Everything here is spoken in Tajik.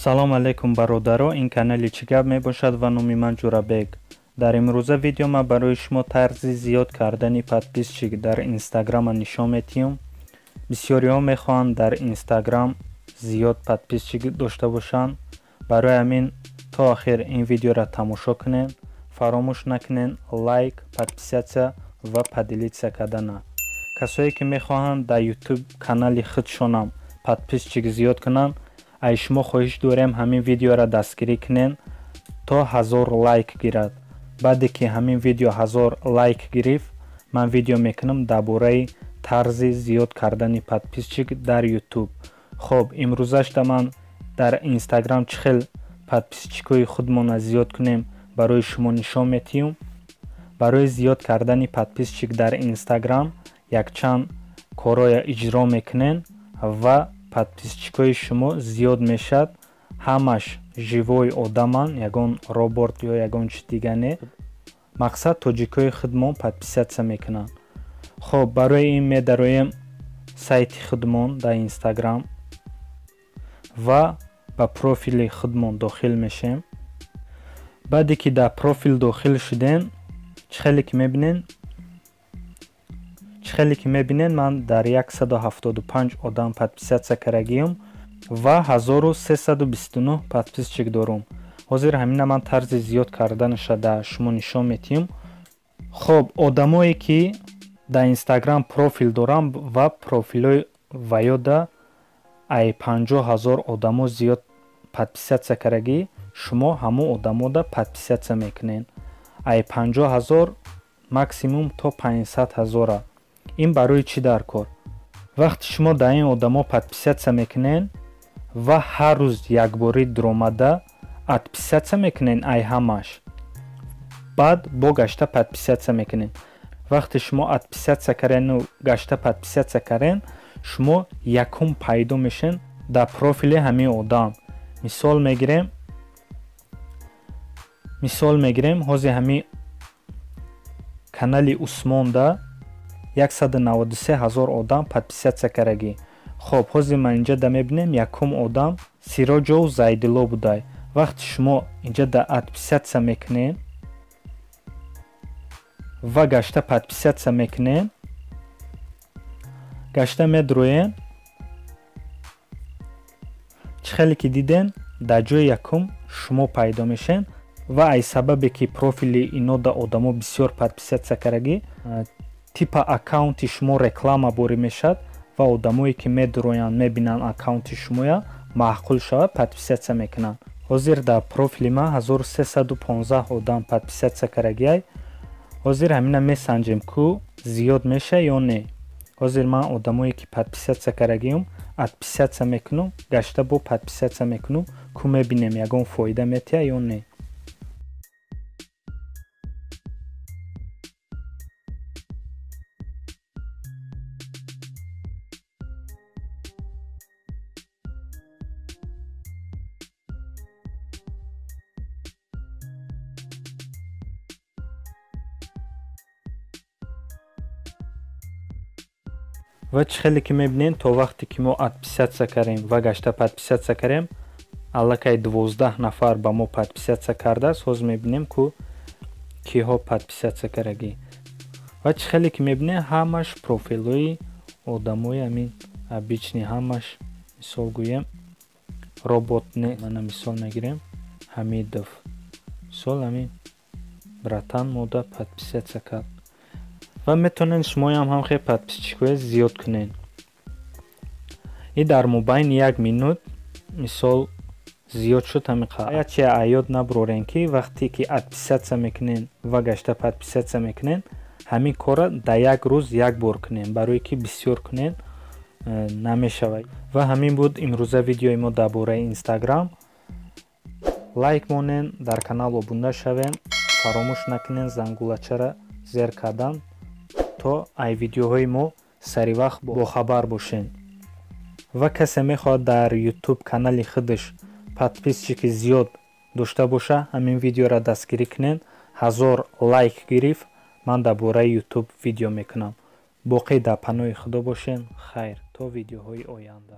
салом алейкум бародаро, ин канали чӣ гап мебошад ва номи ман Ҷурабек. Дар имрӯза видео ма барои шумо тарзи зиёд кардани подписчик дар инстаграма нишон медиҳам. бисёриҳо мехоҳанд дар инстаграм зиёд подписчик дошта бошанд. барои ҳамин то охир ин видеоро тамошо кунед. фаромӯш накунед лайк, подписатсия ва поделитсия кардана. касое ки мехоҳанд дар YouTube канали худшонам подписчик зиёд кунанд, ай шумо хоҳиш дорем ҳамин видеоро дастгирӣ кунед то 1000 лайк гирад. баъде ки ҳамин видео 1000 лайк гирифт, ман видео мекунам дар бораи тарзи зиёд кардани подписчик дар YouTube. хоб, имрӯзашда ман дар инстаграм чӣ хел подписчикои худмона зиёд кунем барои шумо нишон медиҳам. барои зиёд кардани подписчик дар инстаграм якчанд корҳоро иҷро мекунед ва подписчикои шумо зиёд мешад. ҳамаш живои одаман, ягон робот ё ягон чиз дига не. мақсад тоҷикои худмон подписатсия мекунанд. хоб, барои ин медароем сайти худмон дар инстаграм ва ба профили худмон дохил мешем. баъде ки дар профил дохил шудем, чӣ хеле ки мебинед, ман дар 175 одам подписатсия карагиам ва 1329 подписчик дорам. ҳозир ҳамина ман тарзи зиёд карданаша дар шумо нишон медиҳам. хоб, одамое ки дар инстаграм профил дорам ва профилои ваёда ай 50000 одамо зиёд подписатсия карагӣ, шумо ҳамон одамода подписатсия мекунед. ай 50000 максимум то 500000. ин барои чӣ дар кор? вақти шумо дар ин одамо подписатсия мекунед ва ҳар рӯз якборӣ дуромада отписатсия мекунед ай ҳамаш, баъд бо гашта подписатсия мекунед. вақти шумо отписатсия карену гашта подписатсия карен, шумо якум пайдо мешен дар профили ҳамин одам. мисол мегирем ҳозир ҳамин канали Усмонда 193000 одам подписатсия карагӣ. хоб, ҳозир ман инҷа да мебинем якум одам Сироҷов Зайдулло будай. вақти шумо инҷа да отписатсия мекунед ва гашта подписатсия мекунед, гашта медроен, чӣ хеле ки диден дар ҷои якум шумо пайдо мешен ва ай сабабе ки профили ино да одамо бисёр подписатсия карагӣ, типа аккаунти шумо реклама борӣ мешад ва одамое ки медроянд мебинанд аккаунти шумоя маъқул шавад, подписатсия мекунанд. ҳозир дар профили ман 1315 одам подписатсия карагиай. ҳозир ҳамина месанҷем ку зиёд меша ё не. ҳозир ман одамое ки подписатсия карагиам отписатсия мекунам, гашта бо подписатсия мекунам, ку мебинем ягон фоида метиҳад ё не. ва чӣ хеле ки мебинем, то вақте ки мо отписатсия карем ва гашта подписатсия карем, аллакай 12 нафар ба мо подписатсия кардааст. ҳозир мебинем ку киҳо подписатсия карагӣ. ва чӣ хеле ки мебинем, ҳамаш профилои одамои ҳамин обични, ҳамаш мисол гӯем робот не, мана мисол мегирем Ҳамидов, мисол ҳамин братан мода подписатсия кард. ва метавонед шумоям ҳамхел подписчикои зиёд кунед. ин дар мобайни 1 минут мисол зиёд шуд ҳамин қадр. яче аёд набурорем ки вақте ки отписатсия мекунед ва гашта подписатсия мекунед, ҳамин корро дар як рӯз як бор кунед, барое ки бисёр кунед намешавад. ва ҳамин буд имрӯза видеои мо дар бораи инстаграм. лайк монед, дар канал обунда шавем, фаромӯш накунед зангулачаро зер кардан то ай видеоҳои мо саривақт бохабар бошед. ва касе мехоҳад дар YouTube канали худаш подписчики зиёд дошта боша, ҳамин видеоро дастгирӣ кунед. 1000 лайк гирифт, ман дар бораи YouTube видео мекунам. боқӣ дар паноҳи худо бошед. хайр, то видеоҳои оянда.